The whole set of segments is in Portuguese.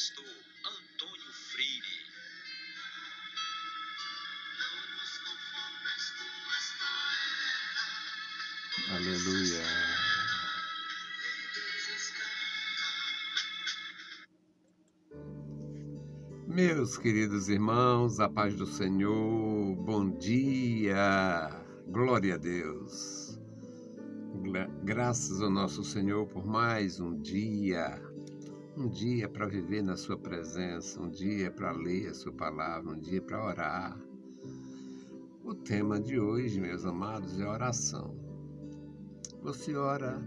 pastor Antônio Freire. Aleluia. Meus queridos irmãos, a paz do Senhor, bom dia, glória a Deus. Graças ao nosso Senhor por mais um dia para viver na sua presença, um dia para ler a sua palavra, um dia para orar. O tema de hoje, meus amados, é oração. Você ora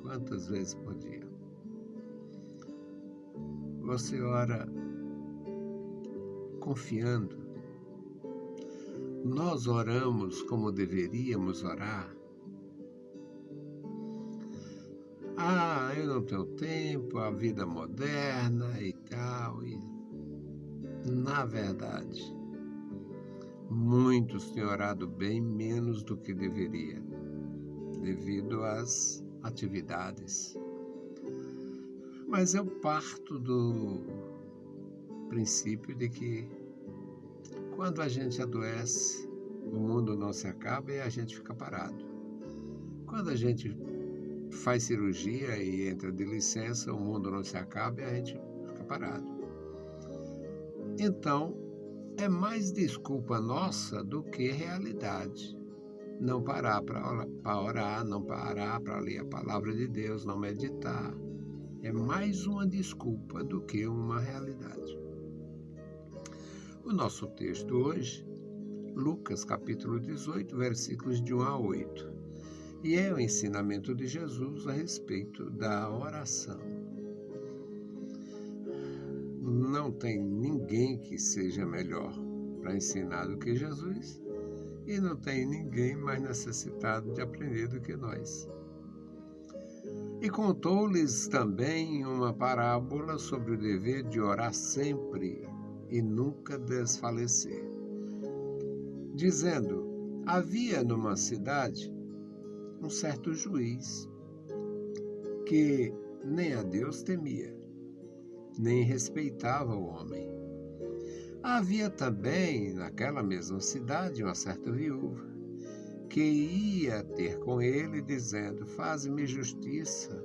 quantas vezes por dia? Você ora confiando? Nós oramos como deveríamos orar? Eu não tenho tempo, a vida moderna e tal. Na verdade, muitos têm orado bem menos do que deveria, devido às atividades. Mas eu parto do princípio de que quando a gente adoece, o mundo não se acaba e a gente fica parado. Quando a gente faz cirurgia e entra de licença, o mundo não se acaba e a gente fica parado. Então, é mais desculpa nossa do que realidade. Não parar para orar, não parar para ler a palavra de Deus, não meditar. É mais uma desculpa do que uma realidade. O nosso texto hoje, Lucas capítulo 18, versículos de 1 a 8. E é o ensinamento de Jesus a respeito da oração. Não tem ninguém que seja melhor para ensinar do que Jesus e não tem ninguém mais necessitado de aprender do que nós. E contou-lhes também uma parábola sobre o dever de orar sempre e nunca desfalecer, dizendo: havia numa cidade um certo juiz que nem a Deus temia, nem respeitava o homem. Havia também naquela mesma cidade uma certa viúva que ia ter com ele, dizendo: faze-me justiça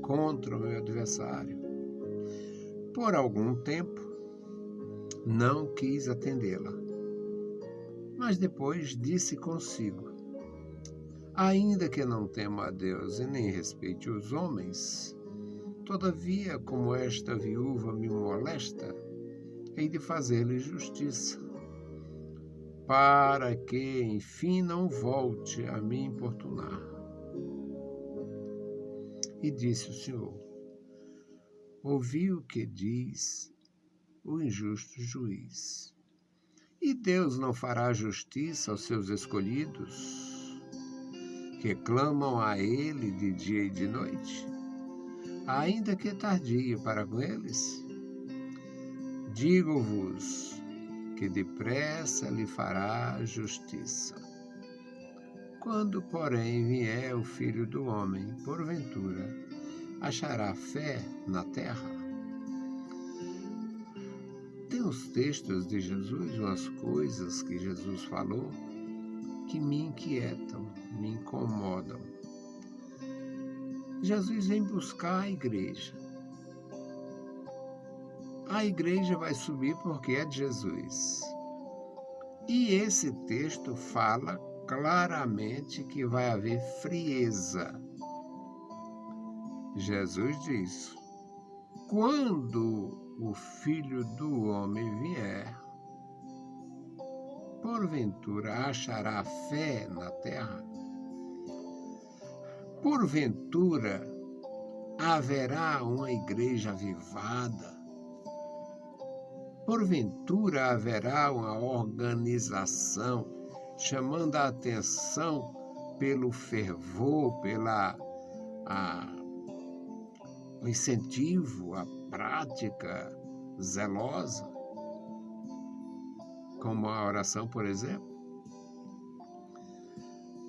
contra o meu adversário. Por algum tempo não quis atendê-la, mas depois disse consigo: ainda que não tema a Deus e nem respeite os homens, todavia, como esta viúva me molesta, hei de fazer-lhe justiça, para que, enfim, não volte a me importunar. E disse o Senhor: ouvi o que diz o injusto juiz. E Deus não fará justiça aos seus escolhidos, que clamam a Ele de dia e de noite, ainda que tardio para com eles? Digo-vos que depressa lhe fará justiça. Quando, porém, vier o Filho do Homem, porventura, achará fé na terra? Tem os textos de Jesus, umas coisas que Jesus falou, que me inquietam, me incomodam. Jesus vem buscar a igreja. A igreja vai subir porque é de Jesus. E esse texto fala claramente que vai haver frieza. Jesus diz: quando o Filho do Homem vier, porventura achará fé na terra? Porventura haverá uma igreja avivada? Porventura haverá uma organização chamando a atenção pelo fervor, o incentivo, a prática zelosa, como a oração, por exemplo?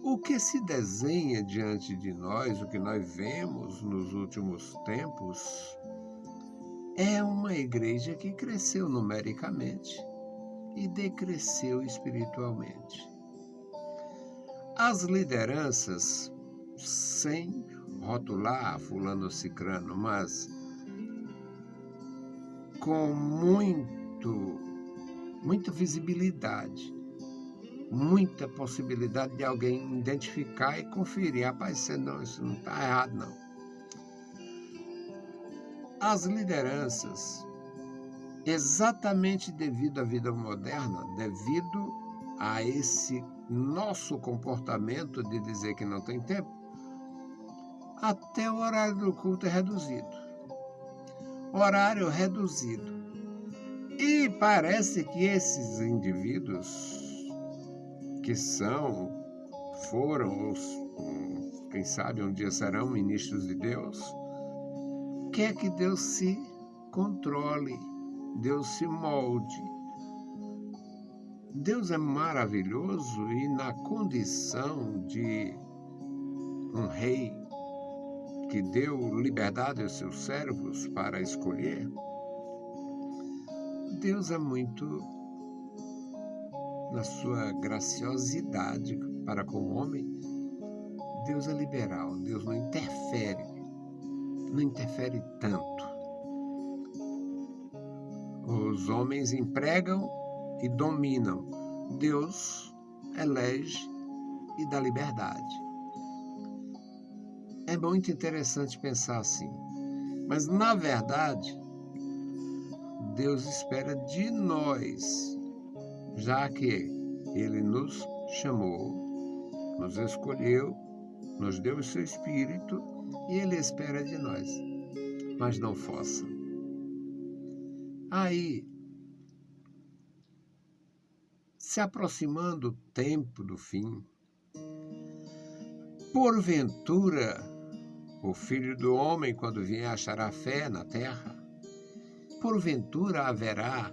O que se desenha diante de nós, o que nós vemos nos últimos tempos, é uma igreja que cresceu numericamente e decresceu espiritualmente. As lideranças, sem rotular fulano cicrano, mas com muita visibilidade, muita possibilidade de alguém identificar e conferir. Rapaz, isso não está errado, não. As lideranças, exatamente devido à vida moderna, devido a esse nosso comportamento de dizer que não tem tempo, até o horário do culto é reduzido. Horário reduzido. E parece que esses indivíduos que foram, quem sabe um dia serão ministros de Deus, quer que Deus se controle, Deus se molde. Deus é maravilhoso e na condição de um rei que deu liberdade aos seus servos para escolher, Deus é muito, na sua graciosidade para com o homem, Deus é liberal, Deus não interfere tanto. Os homens empregam e dominam, Deus elege e dá liberdade. É muito interessante pensar assim, mas na verdade, Deus espera de nós, já que Ele nos chamou, nos escolheu, nos deu o seu Espírito e Ele espera de nós, mas não força. Aí, se aproximando o tempo do fim, porventura, o Filho do Homem, quando vier, achará fé na terra? Porventura haverá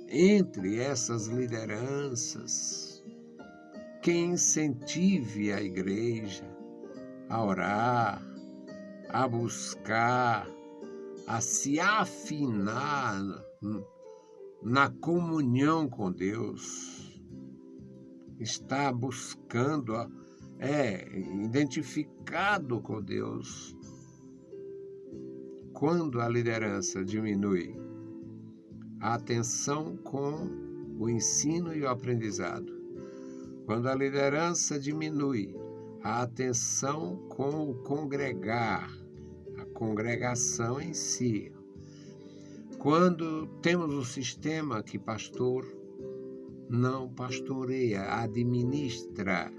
entre essas lideranças quem incentive a igreja a orar, a buscar, a se afinar na comunhão com Deus, está buscando, identificado com Deus. Quando a liderança diminui a atenção com o ensino e o aprendizado, quando a liderança diminui a atenção com o congregar, a congregação em si, quando temos um sistema que pastor não pastoreia, administra,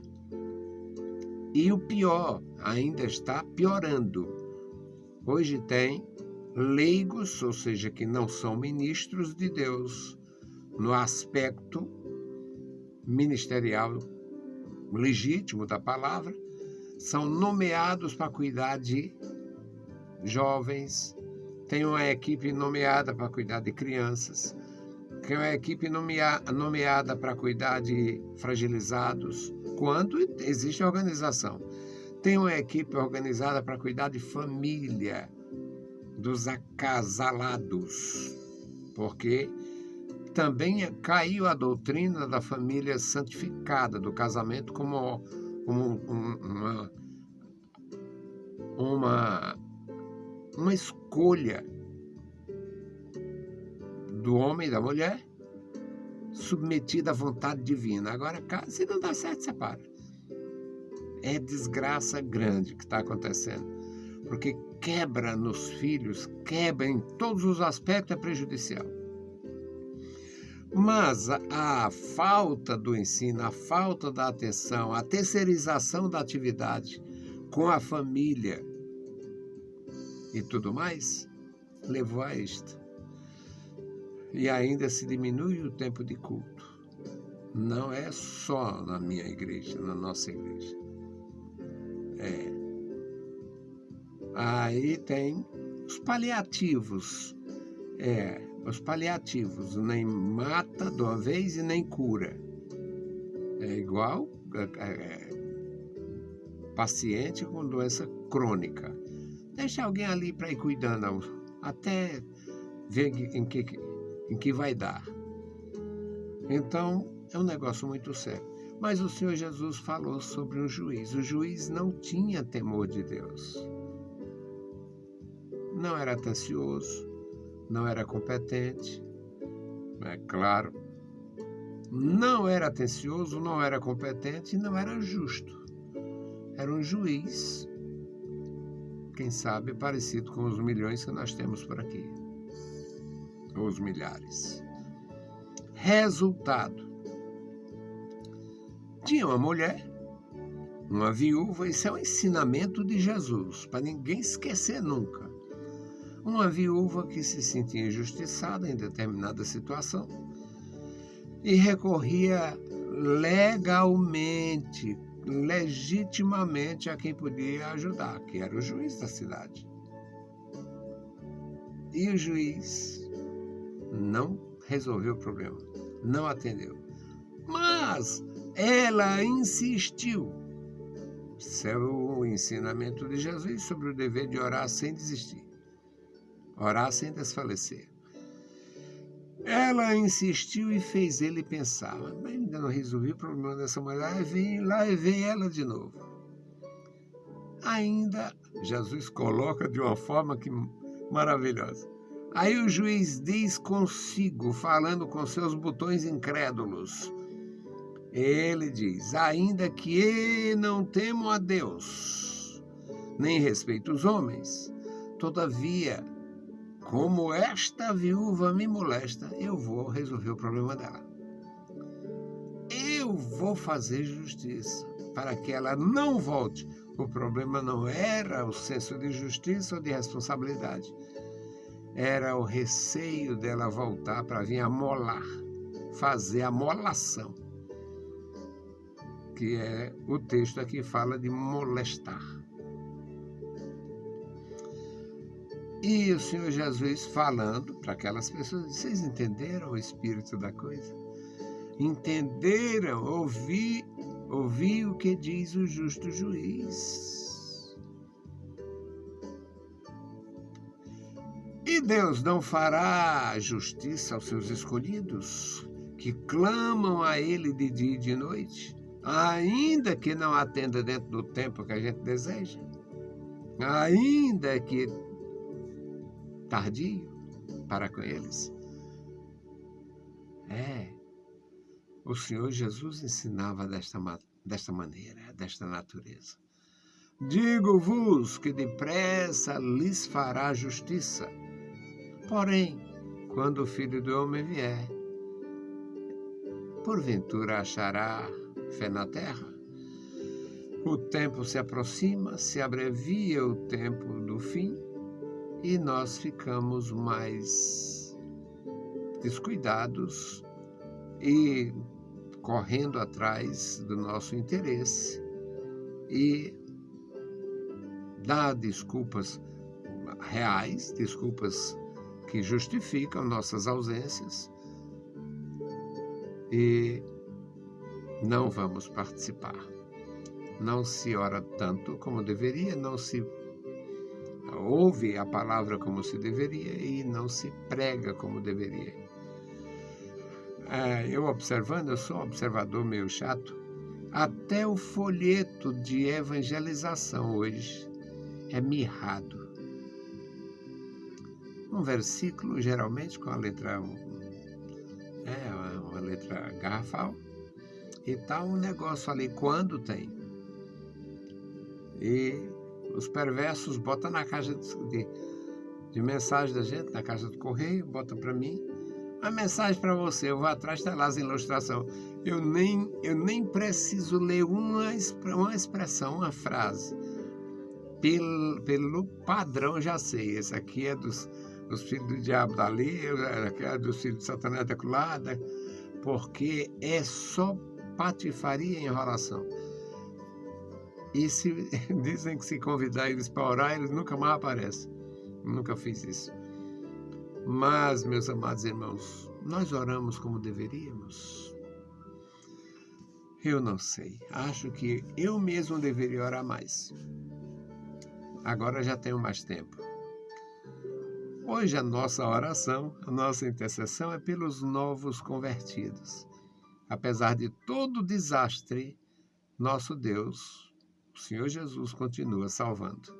e o pior, ainda está piorando. Hoje tem leigos, ou seja, que não são ministros de Deus, no aspecto ministerial legítimo da palavra, são nomeados para cuidar de jovens, tem uma equipe nomeada para cuidar de crianças, tem uma equipe nomeada para cuidar de fragilizados, quando existe organização. Tem uma equipe organizada para cuidar de família, dos acasalados, porque também caiu a doutrina da família santificada, do casamento como uma escolha do homem e da mulher submetida à vontade divina. Agora, se não dá certo, separa. É desgraça grande que está acontecendo, porque quebra nos filhos, quebra em todos os aspectos, é prejudicial. Mas a falta do ensino, a falta da atenção, a terceirização da atividade com a família e tudo mais, levou a isto. E ainda se diminui o tempo de culto. Não é só na minha igreja, na nossa igreja. Aí tem os paliativos. Os paliativos nem mata de uma vez e nem cura. É igual paciente com doença crônica. Deixa alguém ali para ir cuidando até ver em que vai dar. Então, é um negócio muito sério. Mas o Senhor Jesus falou sobre um juiz. O juiz não tinha temor de Deus. Não era atencioso, não era competente, é claro. Não era atencioso, não era competente e não era justo. Era um juiz, quem sabe parecido com os milhões que nós temos por aqui. Ou os milhares. Resultado. Tinha uma mulher, uma viúva, isso é um ensinamento de Jesus, para ninguém esquecer nunca. Uma viúva que se sentia injustiçada em determinada situação e recorria legitimamente a quem podia ajudar, que era o juiz da cidade. E o juiz não resolveu o problema, não atendeu. Mas ela insistiu. Isso é o ensinamento de Jesus sobre o dever de orar sem desistir. Orar sem desfalecer. Ela insistiu e fez ele pensar, mas ainda não resolvi o problema dessa mulher, lá vem ela de novo. Ainda, Jesus coloca de uma forma maravilhosa. Aí o juiz diz consigo, falando com seus botões incrédulos, ele diz, ainda que não temo a Deus, nem respeito os homens, todavia, como esta viúva me molesta, eu vou resolver o problema dela. Eu vou fazer justiça para que ela não volte. O problema não era o senso de justiça ou de responsabilidade. Era o receio dela voltar para vir amolar, fazer a molação, que é o texto aqui fala de molestar. E o Senhor Jesus falando para aquelas pessoas, vocês entenderam o espírito da coisa? Entenderam, ouvi o que diz o justo juiz. E Deus não fará justiça aos seus escolhidos, que clamam a Ele de dia e de noite, ainda que não atenda dentro do tempo que a gente deseja, ainda que tardio para com eles. O Senhor Jesus ensinava desta maneira, desta natureza. Digo-vos que depressa lhes fará justiça. Porém, quando o Filho do Homem vier, porventura achará fé na terra? O tempo se aproxima, se abrevia o tempo do fim, e nós ficamos mais descuidados e correndo atrás do nosso interesse e dá desculpas reais, desculpas que justificam nossas ausências e não vamos participar. Não se ora tanto como deveria, não se ouve a palavra como se deveria e não se prega como deveria. Eu sou um observador meio chato, até o folheto de evangelização hoje é mirrado. Um versículo, geralmente com a letra uma letra garrafal, e tá um negócio ali, quando tem. E os perversos botam na caixa de mensagem da gente, na caixa do correio, botam para mim, a mensagem para você, eu vou atrás, está lá as ilustrações. Eu nem preciso ler uma expressão, uma frase. Pelo padrão já sei, esse aqui é dos filhos do diabo dali, aqui é dos filhos de Satanás daquela, porque é só patifaria e enrolação. E se dizem que se convidar eles para orar, eles nunca mais aparecem. Nunca fiz isso. Mas, meus amados irmãos, nós oramos como deveríamos? Eu não sei. Acho que eu mesmo deveria orar mais. Agora já tenho mais tempo. Hoje a nossa oração, a nossa intercessão é pelos novos convertidos. Apesar de todo o desastre, nosso Deus, o Senhor Jesus, continua salvando.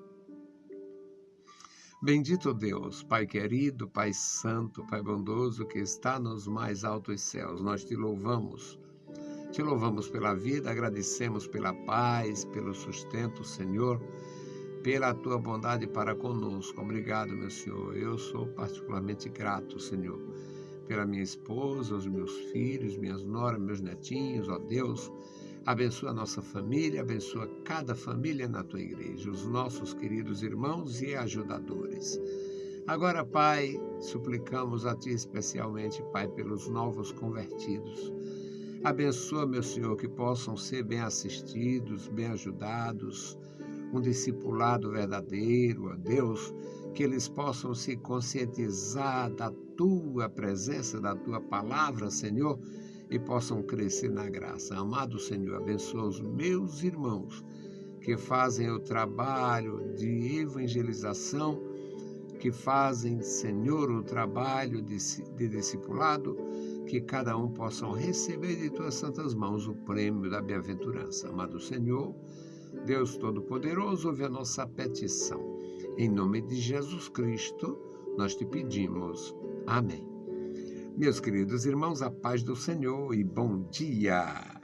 Bendito Deus, Pai querido, Pai santo, Pai bondoso, que está nos mais altos céus, nós te louvamos. Te louvamos pela vida, agradecemos pela paz, pelo sustento, Senhor, pela tua bondade para conosco. Obrigado, meu Senhor. Eu sou particularmente grato, Senhor, pela minha esposa, os meus filhos, minhas noras, meus netinhos, ó Deus. Abençoa a nossa família, abençoa cada família na tua igreja, os nossos queridos irmãos e ajudadores. Agora, Pai, suplicamos a ti especialmente, Pai, pelos novos convertidos. Abençoa, meu Senhor, que possam ser bem assistidos, bem ajudados, um discipulado verdadeiro, ó Deus, que eles possam se conscientizar da tua presença, da tua palavra, Senhor, e possam crescer na graça. Amado Senhor, abençoa os meus irmãos que fazem o trabalho de evangelização, que fazem, Senhor, o trabalho de discipulado, que cada um possam receber de tuas santas mãos o prêmio da bem-aventurança. Amado Senhor, Deus Todo-Poderoso, ouve a nossa petição. Em nome de Jesus Cristo, nós te pedimos. Amém. Meus queridos irmãos, a paz do Senhor e bom dia!